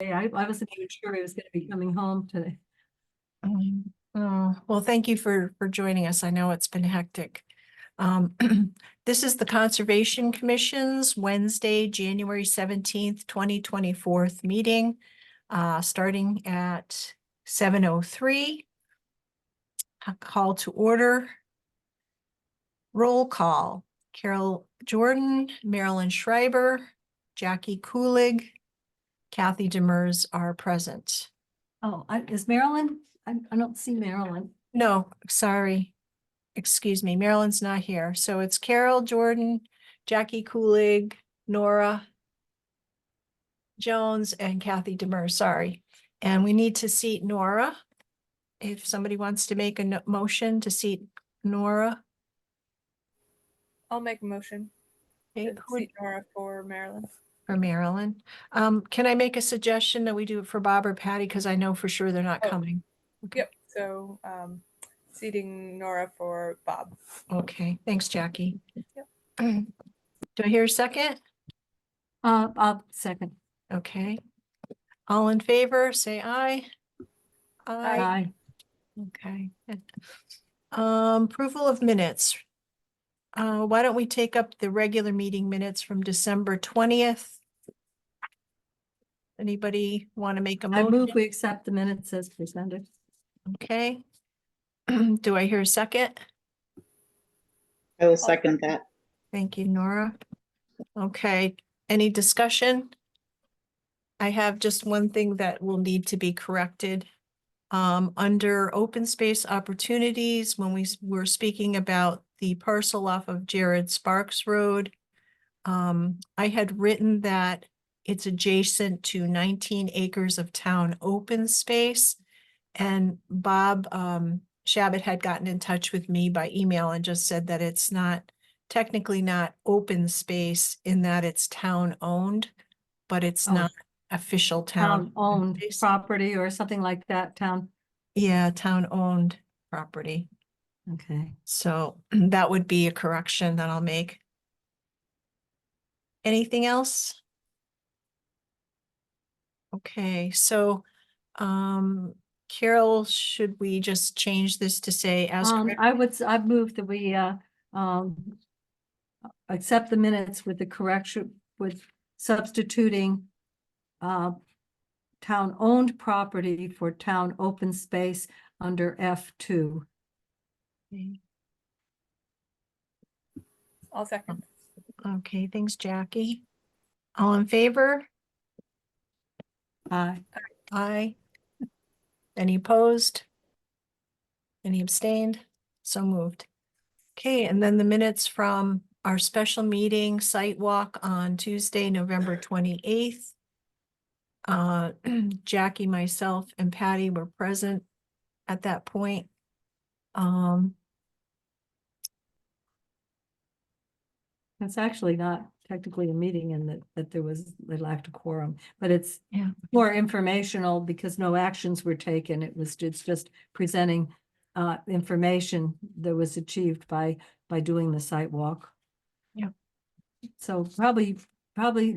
I wasn't even sure he was going to be coming home today. Well, thank you for joining us. I know it's been hectic. This is the Conservation Commission's Wednesday, January 17th, 2024 meeting, starting at 7:03. A call to order. Roll call. Carol Jordan, Marilyn Schreiber, Jackie Kulig, Kathy Demers are present. Oh, is Marilyn? I don't see Marilyn. No, sorry. Excuse me, Marilyn's not here. So it's Carol Jordan, Jackie Kulig, Nora Jones, and Kathy Demers, sorry. And we need to seat Nora. If somebody wants to make a motion to seat Nora. I'll make a motion Okay, to seat Nora for Maryland. For Marilyn. Can I make a suggestion that we do it for Bob or Patty? Because I know for sure they're not coming. Okay. Yep, so seating Nora for Bob. Okay, thanks, Jackie. Yep. Do I hear a second? I'll second. Okay. All in favor, say aye. Aye. Okay. Approval of minutes. Why don't we take up the regular meeting minutes from December 20th? Anybody want to make a I motion? move we accept the minutes as presented. Okay. Do I hear a second? I will second that. Thank you, Nora. Okay, any discussion? I have just one thing that will need to be corrected. Under open space opportunities, when we were speaking about the parcel off of Jared Sparks Road, I had written that it's adjacent to 19 acres of town open space. And Bob Shabbat had gotten in touch with me by email and just said that it's not technically not open space in that it's town owned, but it's not official town owned space. property or something like that, town. Yeah, town owned property. Okay. So that would be a correction that I'll make. Anything else? Okay, so Carol, should we just change this to say as I'd move that we accept the minutes with the correction, with substituting town-owned property for town open space under F2. I'll second. Okay, thanks, Jackie. All in favor? Aye. Aye. Any opposed? Any abstained? So moved. Okay, and then the minutes from our special meeting site walk on Tuesday, November 28th. Jackie, myself, and Patty were present at that point. It's actually not technically a meeting and that they lacked a quorum, but it's Yeah. more informational because no actions were taken. It's just presenting information that was achieved by doing the site walk. Yeah. So probably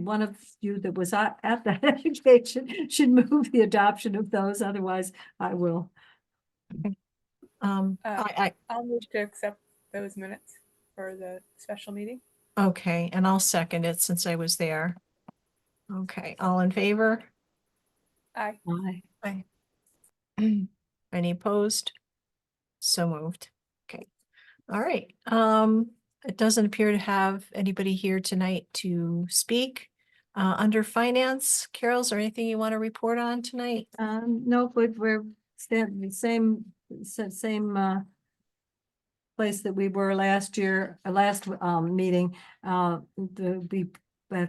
one of you that was at that education should move the adoption of those. Otherwise, I will. I'll move to accept those minutes for the special meeting. Okay, and I'll second it since I was there. Okay, all in favor? Aye. Aye. Any opposed? So moved. Okay. All right. It doesn't appear to have anybody here tonight to speak. Under finance, Carol, is there anything you want to report on tonight? No, but we're the same place that we were last year, last meeting. We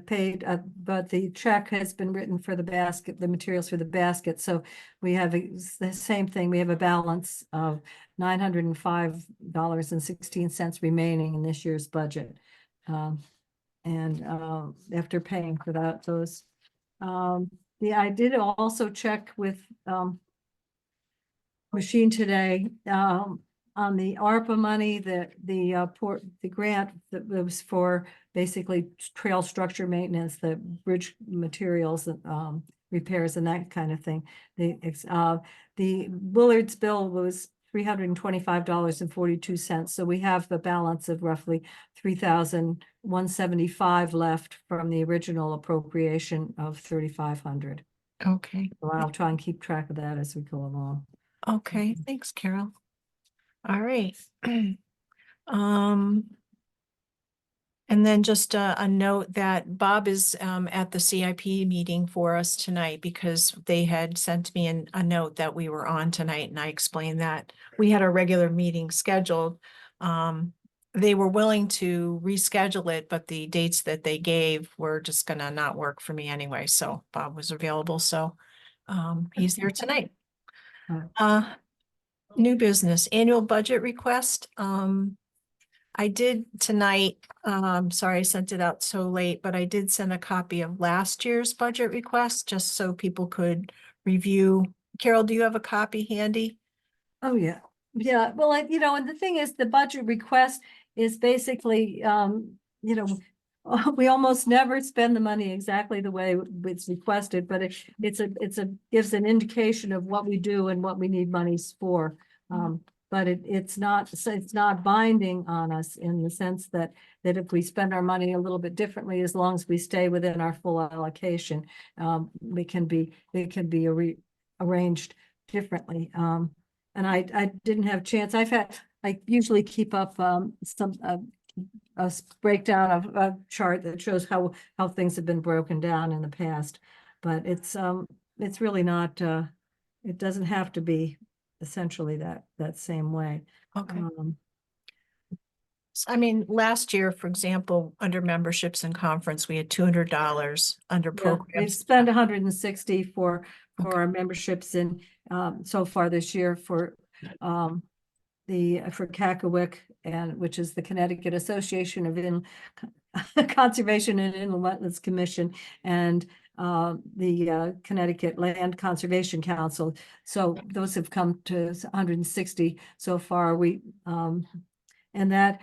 paid, but the check has been written for the basket, the materials for the basket. So we have the same thing. We have a balance of $905.16 remaining in this year's budget. And after paying for that, I did also check with Machine today on the ARPA money, the grant that was for basically trail structure maintenance, the bridge materials repairs and that kind of thing. The Willard's bill was $325.42. So we have the balance of roughly $3,175 left from the original appropriation of $3,500. Okay, So I'll try and keep track of that as we go along. okay, thanks, Carol. All right. Um, and then just a note that Bob is at the CIP meeting for us tonight because they had sent me a note that we were on tonight, and I explained that we had a regular meeting scheduled. They were willing to reschedule it, but the dates that they gave were just gonna not work for me anyway, so Bob was available, so he's there tonight. New business, annual budget request. I did tonight, sorry I sent it out so late, but I did send a copy of last year's budget request just so people could review. Carol, do you have a copy handy? Oh, yeah. Yeah, well, and the thing is, the budget request is basically, we almost never spend the money exactly the way it's requested, but gives an indication of what we do and what we need monies for. But it's not binding on us in the sense that if we spend our money a little bit differently, as long as we stay within our full allocation, it can be arranged differently. And I didn't have a chance. I usually keep up a breakdown of a chart that shows how things have been broken down in the past. But it's really not, it doesn't have to be essentially that same way. Okay. I mean, last year, for example, under memberships and conference, we had $200 under We've programs. spent 160 for Okay. our memberships in so far this year for Cackaway, which is the Connecticut Association of Conservation and Inland Wetlands Commission, and the Connecticut Land Conservation Council. So those have come to 160 so far. And that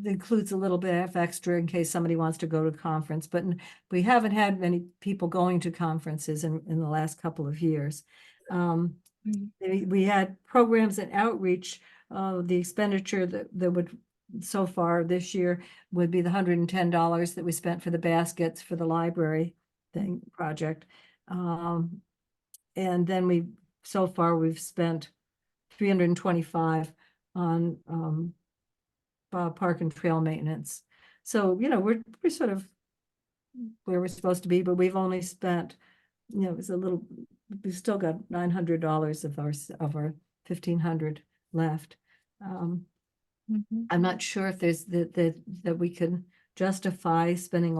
includes a little bit of extra in case somebody wants to go to conference, but we haven't had many people going to conferences in the last couple of years. We had programs and outreach. The expenditure that would so far this year would be the $110 that we spent for the baskets for the library project. And then we've spent $325 on park and trail maintenance. So, we're sort of where we're supposed to be, but we've only spent, we've still got $900 of our $1,500 left. I'm not sure if there's that we can justify spending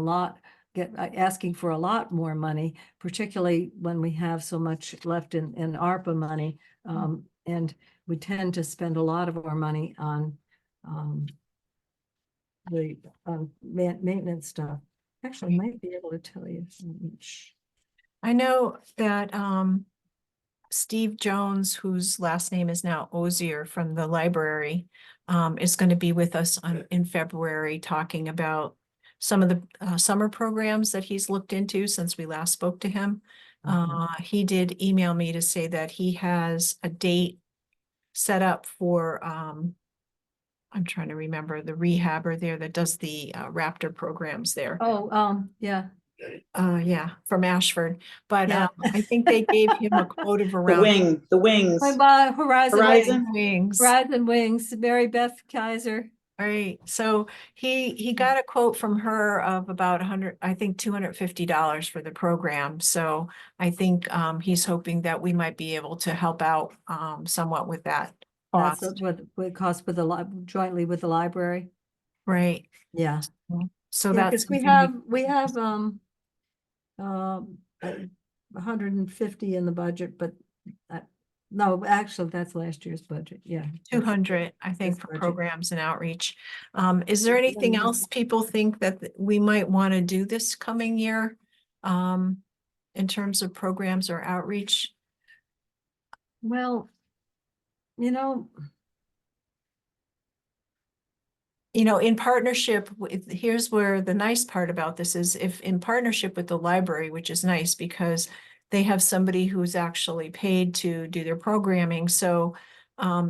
asking for a lot more money, particularly when we have so much left in ARPA money. And we tend to spend a lot of our money on the maintenance stuff. Actually, I might be able to tell you how much. I know that Steve Jones, whose last name is now Ozier from the library, is going to be with us in February talking about some of the summer programs that he's looked into since we last spoke to him. He did email me to say that he has a date set up for, I'm trying to remember the rehabber there that does the Raptor programs there. Oh, yeah. Yeah, from Ashford, but Yeah. I think they gave him a quote of around The wings. Horizon wings. Horizon Wings, Mary Beth Kaiser. Right, so he got a quote from her of about $250 for the program. So I think he's hoping that we might be able to help out somewhat with that That's cost. what it costs with jointly with the library. Right. Yeah. So Yeah, that's because we have 150 in the budget, but no, actually that's last year's budget. Yeah. 200, I think, this for budget. programs and outreach. Is there anything else people think that we might want to do this coming year in terms of programs or outreach? Well, in partnership with, here's where the nice part about this is, if in partnership with the library, which is nice because they have somebody who's actually paid to do their programming. So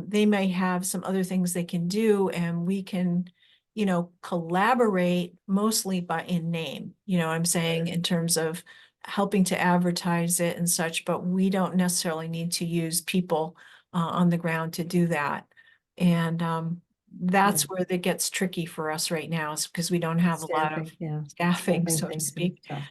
they may have some other things they can do, and we can, you know, collaborate mostly in name, you know what I'm saying, in terms of helping to advertise it and such, but we don't necessarily need to use people on the ground to do that. And that's where it gets tricky for us right now, is because we don't have a lot of Staffing, yeah. staffing, Staffing so to things and speak. stuff.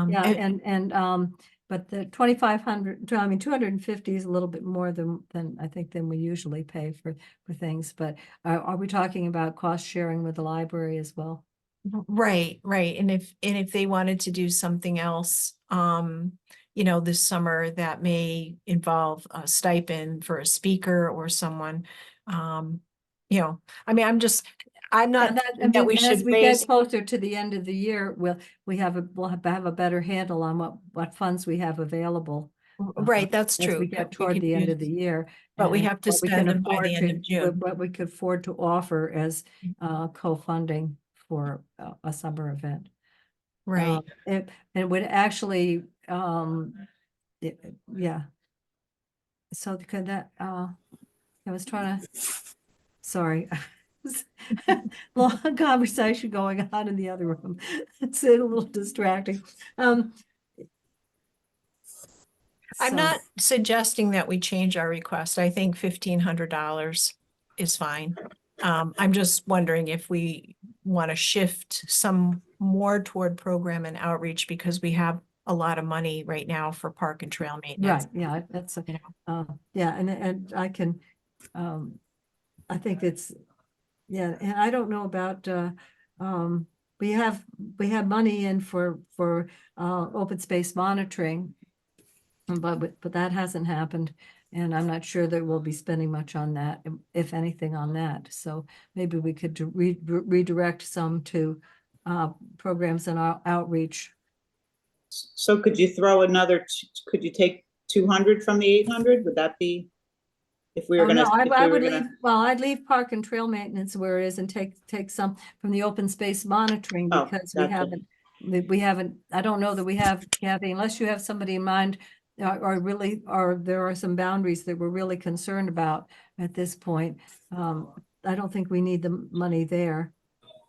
Yeah, but the 2,500, I mean, 250 is a little bit more than I think than we usually pay for things, but are we talking about cost sharing with the library as well? Right, right. And if they wanted to do something else, you know, this summer that may involve a stipend for a speaker or someone, you know, I mean, I'm not And thinking that we and as should we raise. get closer to the end of the year, we'll have a better handle on what funds we have available. Right, that's As true. we that get we toward could the end use- of the year. But we and have to what we spend can them by the afford end of June. what we could afford to offer as co-funding for a summer event. Right. It would actually, yeah. So could that, I was trying to, sorry. Long conversation going on in the other room. It's a little distracting. I'm So- not suggesting that we change our request. I think $1,500 is fine. I'm just wondering if we want to shift some more toward program and outreach, because we have a lot of money right now for park and trail maintenance. Right, yeah, that's, You know. yeah, and I can, I think it's, yeah, and I don't know about, we have money in for open space monitoring. But that hasn't happened, and I'm not sure that we'll be spending much on that, if anything on that. So maybe we could redirect some to programs and our outreach. So could you throw could you take 200 from the 800? Would that be, if we were Oh, no, gonna, if I we were would gonna, leave, well, I'd leave park and trail maintenance where it is and take some from the open space monitoring, Oh, because we gotcha. haven't, I don't know that we have, Kathy, unless you have somebody in mind, or there are some boundaries that we're really concerned about at this point. I don't think we need the money there.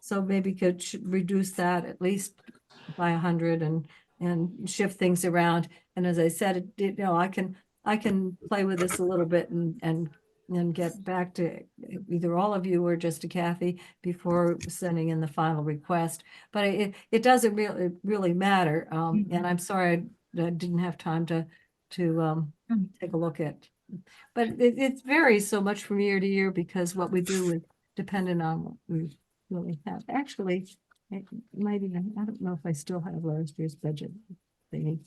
So maybe reduce that at least by 100 and shift things around. And as I said, you know, I can play with this a little bit and get back to either all of you or just to Kathy before sending in the final request. But it doesn't really matter. And I'm sorry I didn't have time to take a look at. But it varies so much from year to year, because what we do is dependent on what we really have. Actually, maybe, I don't know if I still have last year's budget thingy.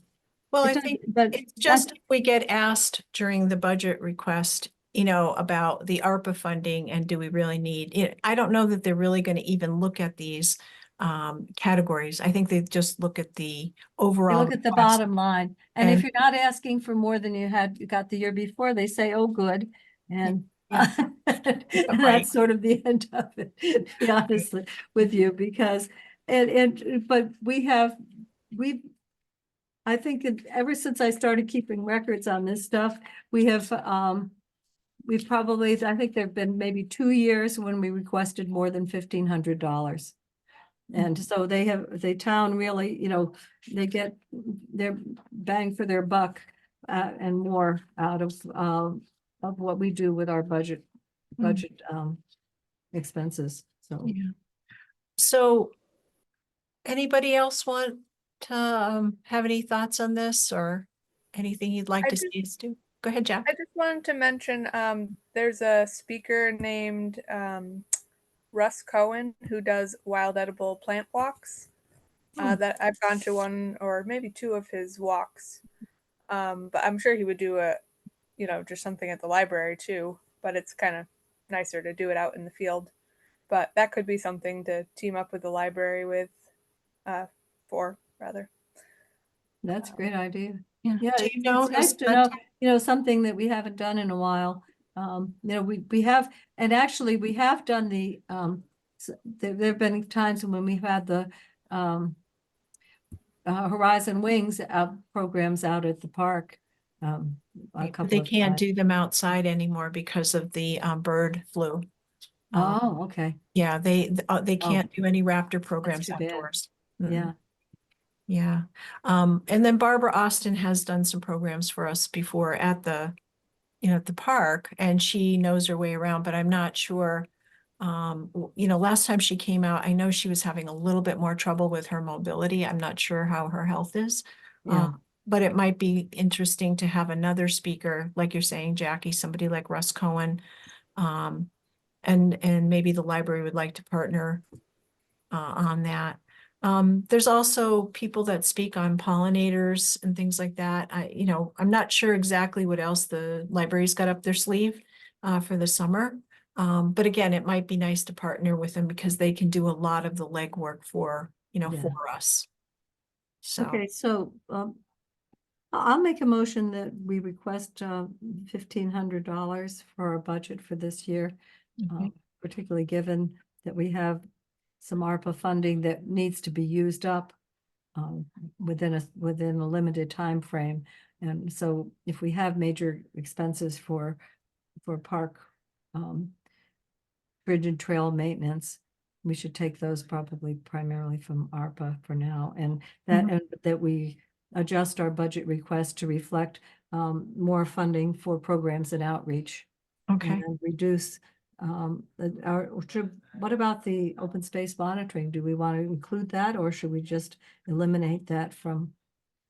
Well, It I doesn't- think but it's just, if we get asked during the budget request, you know, about the ARPA funding and do we really need it? I don't know that they're really going to even look at these categories. I think they just look at the You overall. look at the request. bottom line, and if And- you're not asking for more than you got the year before, they say, oh, good. And Yeah. and Right. that's sort of the end of it, to be honest with you, because, but I think ever since I started keeping records on this stuff, we've probably, I think there've been maybe 2 years when we requested more than $1,500. And so the town really, you know, they get their bang for their buck and more out of what we do with our budget expenses. So Yeah. So anybody else want to have any thoughts on this, or anything you'd like I to just- see us do? Go ahead, Jeff. I just wanted to mention there's a speaker named Russ Cohen who does wild edible plant walks. That I've gone to one or maybe 2 of his walks. But I'm sure he would do just something at the library too. But it's kind of nicer to do it out in the field. But that could be something to team up with the library for rather. that's a great idea. Yeah. Yeah, Do you it's know nice his to know, contact? something that we haven't done in a while. You know, we have, and actually we have done there've been times when we've had the Horizon Wings programs out at the park. A But couple they of can't times. do them outside anymore because of the bird flu. Oh, okay. Yeah, they Oh, can't do any raptor programs too bad. outdoors. Mm-mm. yeah. Yeah. And then Barbara Austin has done some programs for us before at the, at the park, and she knows her way around, but I'm not sure. Last time she came out, I know she was having a little bit more trouble with her mobility. I'm not sure how her health is. Yeah. But it might be interesting to have another speaker, like you're saying, Jackie, somebody like Russ Cohen. And maybe the library would like to partner on that. There's also people that speak on pollinators and things like that. I'm not sure exactly what else the library's got up their sleeve for the summer. But again, it might be nice to partner with them because they can do a lot of the legwork for, Yeah. for us. So, Okay, so I'll make a motion that we request $1,500 for our budget for this year. okay. Particularly given that we have some ARPA funding that needs to be used up within a limited time frame. And so if we have major expenses for park bridge and trail maintenance, we should take those probably primarily from ARPA for now, and that we adjust our budget request to reflect more funding for programs and outreach. Okay. And reduce what about the open space monitoring? Do we want to include that, or should we just eliminate that from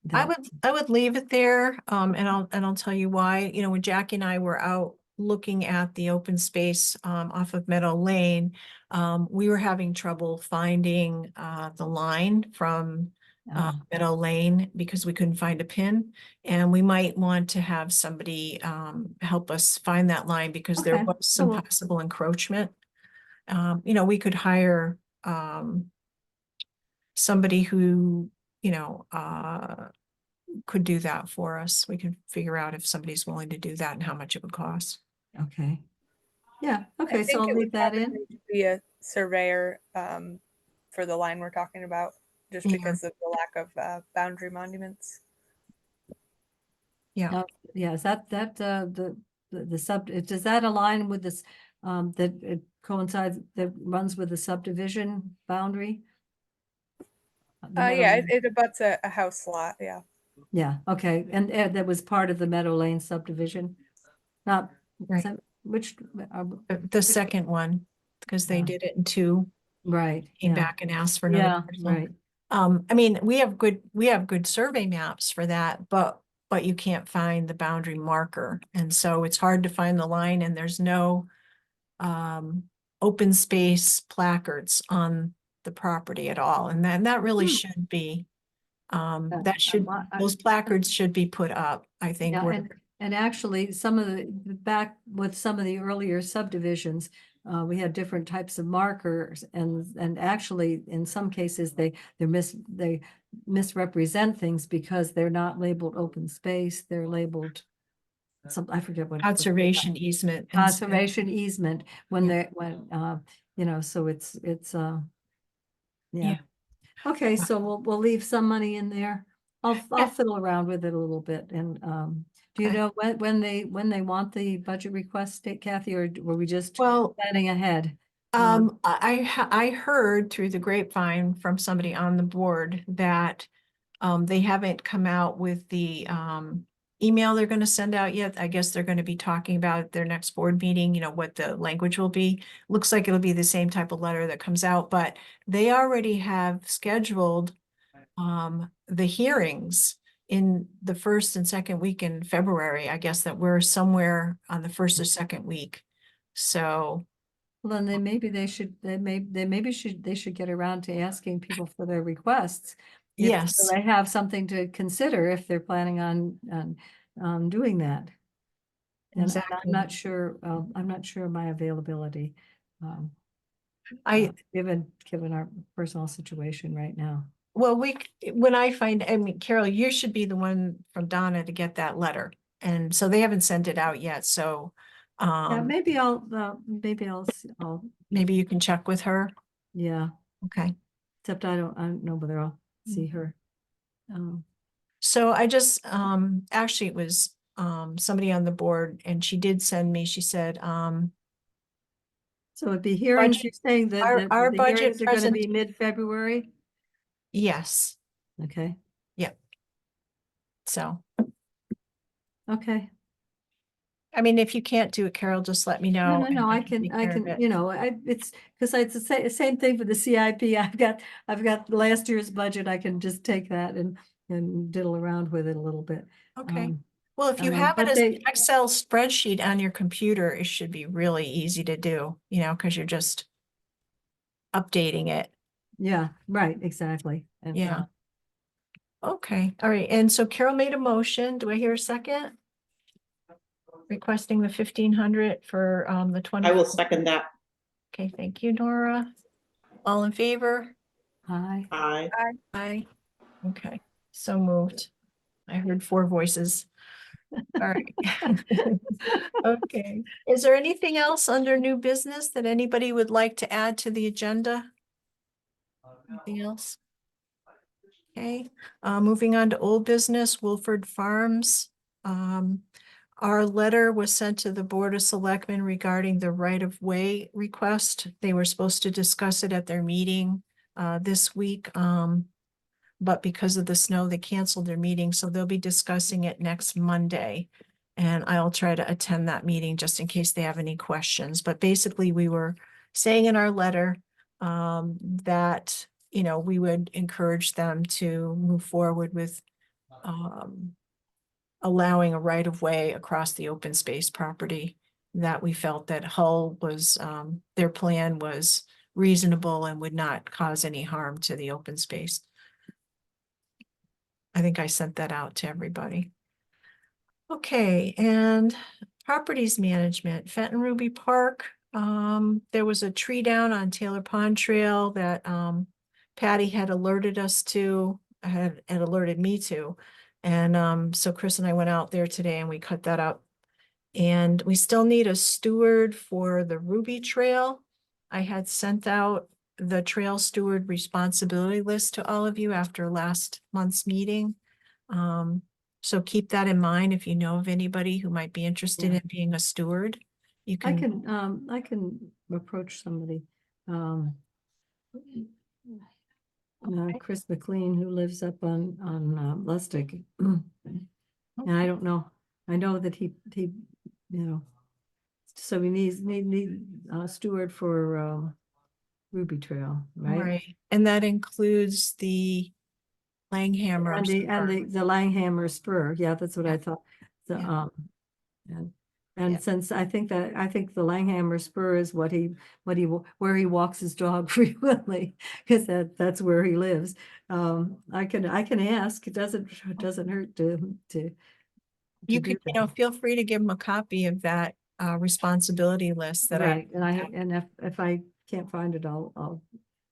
that? I would leave it there, and I'll tell you why. When Jackie and I were out looking at the open space off of Meadow Lane, we were having trouble finding the line from Meadow Lane because we couldn't find a pin, and we might want to have somebody help us find that line because there Okay, was so some we'll- possible encroachment. We could hire somebody who, could do that for us. We can figure out if somebody's willing to do that and how much it would cost. Okay. Yeah, okay, I so think I'll it leave would that in. probably need to be a surveyor for the line we're talking about, just Yeah. because of the lack of boundary monuments. Yeah. Yeah, is that the sub, does that align with this, that it coincides, that runs with the subdivision boundary? The Meadow Yeah, Lane. it abuts a house lot, yeah. Yeah, okay, and that was part of the Meadow Lane subdivision? Not, Right. which, The second one, because they Yeah. did it in two, right, came yeah, back and asked for another yeah, parcel. right, I mean, we have good survey maps for that, but you can't find the boundary marker. And so it's hard to find the line, and there's no open space placards on the property at all. And then that really should be, those placards should be put up, I think. yeah, and actually, some of the, back with some of the earlier subdivisions, we had different types of markers, and actually, in some cases, they misrepresent things because they're not labeled open space, they're labeled I forget what. Conservation easement. Conservation easement, when Yeah. so it's, yeah. Yeah. Okay, so we'll leave some money in there. I'll Yeah. fiddle around with it a little bit, and, do you Okay. know when they want the budget request, Kathy, or were we just Well, planning ahead? I heard through the grapevine from somebody on the board that they haven't come out with the email they're going to send out yet. I guess they're going to be talking about their next board meeting, what the language will be. Looks like it'll be the same type of letter that comes out, but they already have scheduled the hearings in the first and second week in February. I guess that we're somewhere on the first or second week. So Well, then they should get around to asking people for their requests. So yes, they have something to consider if they're planning on doing that. And I'm exactly. not sure, I'm not sure of my availability. I Given our personal situation right now. Well, I mean, Carol, you should be the one from Donna to get that letter. And so they haven't sent it out yet. So Yeah, maybe I'll, maybe you can check with her. yeah, Okay. except I don't know whether I'll see her. So I just, actually it was, somebody on the board and she did send me, she said, So it'd be hearings, Budget- you're saying that our the budget hearings are gonna present- be mid-February? yes, Okay, so, okay. I mean, if you can't do it, Carol, just let me know. No, and I take can, care of it. you know, it's, because it's the same thing for the CIP. I've got last year's budget. I can just take that and diddle around with it a little bit. Okay. Well, if you have it but as an they- Excel spreadsheet on your computer, it should be really easy to do, you know, because you're just updating it. Yeah, right, exactly. And, Yeah. Okay, all right. And so Carol made a motion. Do I hear a second? Requesting the 1,500 for the 20. I will second that. Okay, thank you, Nora. All in favor? Hi. Aye. Aye. Okay, so moved. I heard 4 voices. All right. Okay, is there anything else under new business that anybody would like to add to the agenda? Anything else? Okay, moving on to old business, Wilford Farms. Our letter was sent to the Board of Selectmen regarding the right-of-way request. They were supposed to discuss it at their meeting this week. But because of the snow, they canceled their meeting, so they'll be discussing it next Monday. And I'll try to attend that meeting just in case they have any questions. But basically, we were saying in our letter that, you know, we would encourage them to move forward with allowing a right-of-way across the open space property, that we felt that Hull was, their plan was reasonable and would not cause any harm to the open space. I think I sent that out to everybody. Okay, and properties management, Fenton Ruby Park. There was a tree down on Taylor Pond Trail that Patty had alerted us to, had alerted me to. And so Chris and I went out there today and we cut that up. And we still need a steward for the Ruby Trail. I had sent out the trail steward responsibility list to all of you after last month's meeting. So keep that in mind if you know of anybody who might be interested in being a steward. You I can, can approach somebody. Chris McLean, who lives up on Lustig. And I don't know, I know that he, you know, so we need a steward for Ruby Trail, right? right, and that includes the Langhammer. And Spur. the Langhammer Spur, yeah, that's what I thought. The, Yeah. and Yeah. since I think the Langhammer Spur is where he walks his dog frequently, because that's where he lives. I can ask, it doesn't hurt to You do could, you that. know, feel free to give them a copy of that responsibility list that Right, and if I can't find it, I'll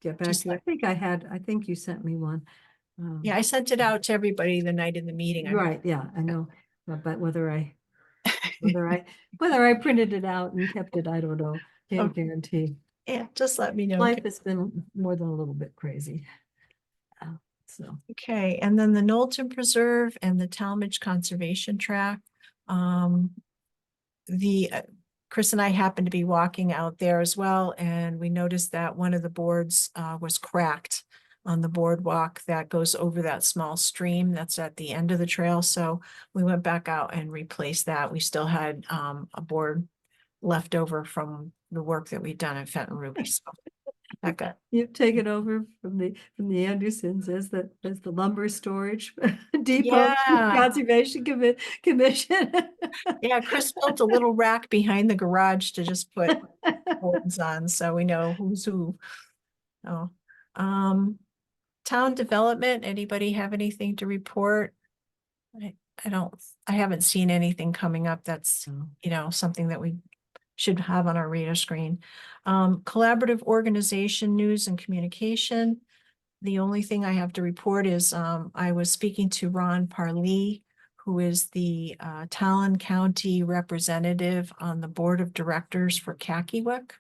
get back Just to you. I think you sent me one. Yeah, I sent it out to everybody the night of the meeting. Right, yeah, I know, but whether I printed it out and kept it, I don't know, can't Okay. guarantee. Yeah, just let me know. Life has been more than a little bit crazy. So, Okay, and then the Knowlton Preserve and the Talmadge Conservation Tract. Chris and I happened to be walking out there as well, and we noticed that one of the boards was cracked on the boardwalk that goes over that small stream that's at the end of the trail. So we went back out and replaced that. We still had a board left over from the work that we'd done at Fenton Ruby. So that got, you've taken over from the Andersons as the lumber storage depot Yeah. conservation commission. yeah, Chris built a little rack behind the garage to just put boards on, so we know who's who. Oh, town development, anybody have anything to report? I haven't seen anything coming up that's, you know, something that we should have on our radar screen. Collaborative organization, news and communication. The only thing I have to report is, I was speaking to Ron Parlee, who is the Talon County representative on the board of directors for Kakiwik.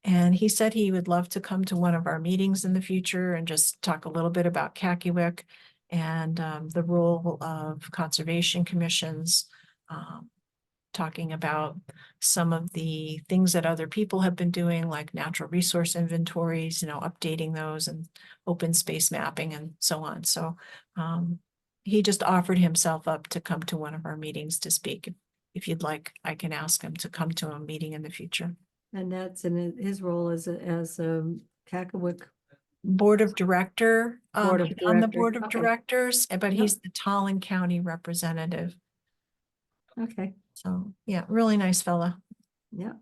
And he said he would love to come to one of our meetings in the future and just talk a little bit about Kakiwik. and the role of conservation commissions, talking about some of the things that other people have been doing, like natural resource inventories, updating those, and open space mapping and so on. So he just offered himself up to come to one of our meetings to speak. If you'd like, I can ask him to come to a meeting in the future. And that's in his role as a Cackaway. Board of Director, Board of he's on the Director, Board of okay. Directors, but Yep. he's the Tallinn County representative. Okay, So, yeah, really nice fella. yeah,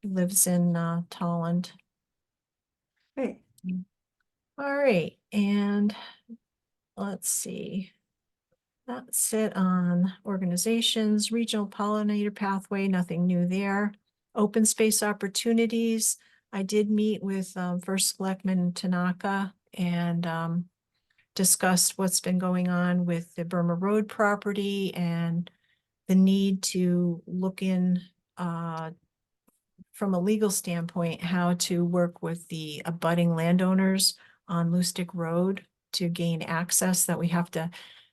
He lives in Tallinn. great. All right, and let's see. That's it on organizations, regional pollinator pathway, nothing new there. Open space opportunities. I did meet with First Selectman Tanaka and discussed what's been going on with the Burma Road property and the need to look in from a legal standpoint, how to work with the abutting landowners on Lustig Road to gain access, that we have to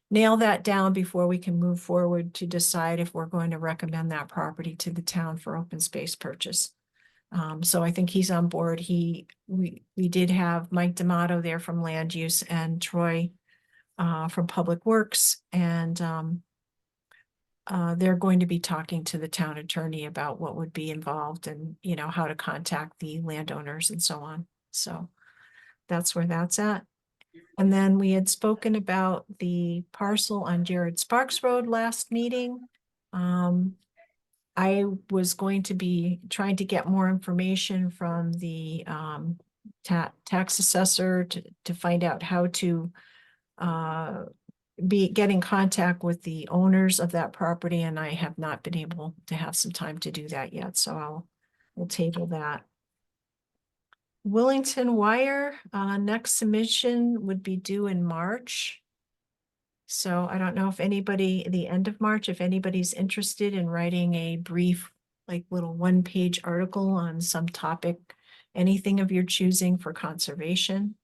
nail that down before we can move forward to decide if we're going to recommend that property to the town for open space purchase. So I think he's on board. We did have Mike D'Amato there from Land Use and Troy from Public Works, and they're going to be talking to the town attorney about what would be involved and, how to contact the landowners and so on. So that's where that's at. And then we had spoken about the parcel on Jared Sparks Road last meeting. I was going to be trying to get more information from the tax assessor to find out how to get in contact with the owners of that property, and I have not been able to have some time to do that yet, so we'll table that. Willington Wire, next submission would be due in March. So I don't know if anybody, the end of March, if anybody's interested in writing a brief, like little one-page article on some topic, anything of your choosing for conservation.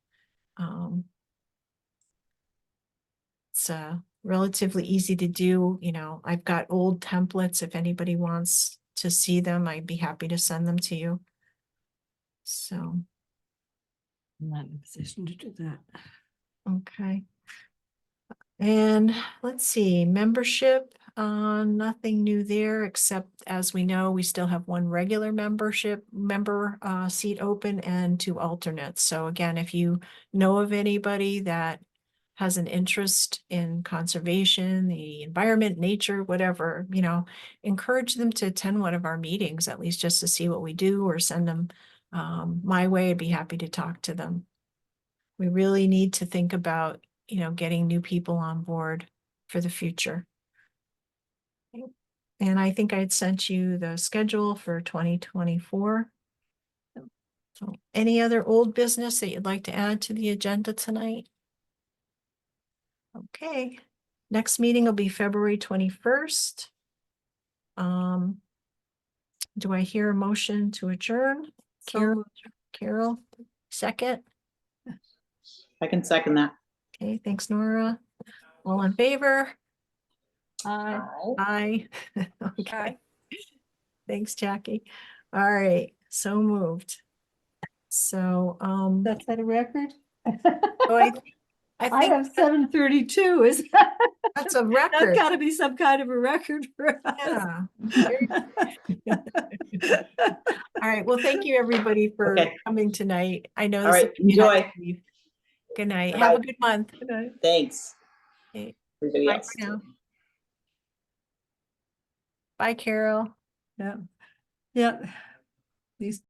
It's relatively easy to do. I've got old templates. If anybody wants to see them, I'd be happy to send them to you. So, I'm not in a position to do that. okay. And let's see, membership, nothing new there, except as we know, we still have one regular member seat open and 2 alternates. So again, if you know of anybody that has an interest in conservation, the environment, nature, whatever, encourage them to attend one of our meetings, at least just to see what we do, or send them my way. I'd be happy to talk to them. We really need to think about, getting new people on board for the future. And I think I'd sent you the schedule for 2024. So any other old business that you'd like to add to the agenda tonight? Okay, next meeting will be February 21st. Do I hear a motion to adjourn? So Carol, second? I can second that. Okay, thanks, Nora. All in favor? I Aye. Okay, Aye. thanks, Jackie. All right, so moved. So, that's at a record. so I I think have 7:32. Is that? that's a That's record. got to be some kind of a record for us. Yeah. All right, well, thank you, everybody, for Okay. coming tonight. I know All this right, is- you had to enjoy. leave. Good night. Have a Bye-bye. good month. Thanks. Okay. Everybody Bye else. for now. Bye, Carol. Yeah. Yeah. These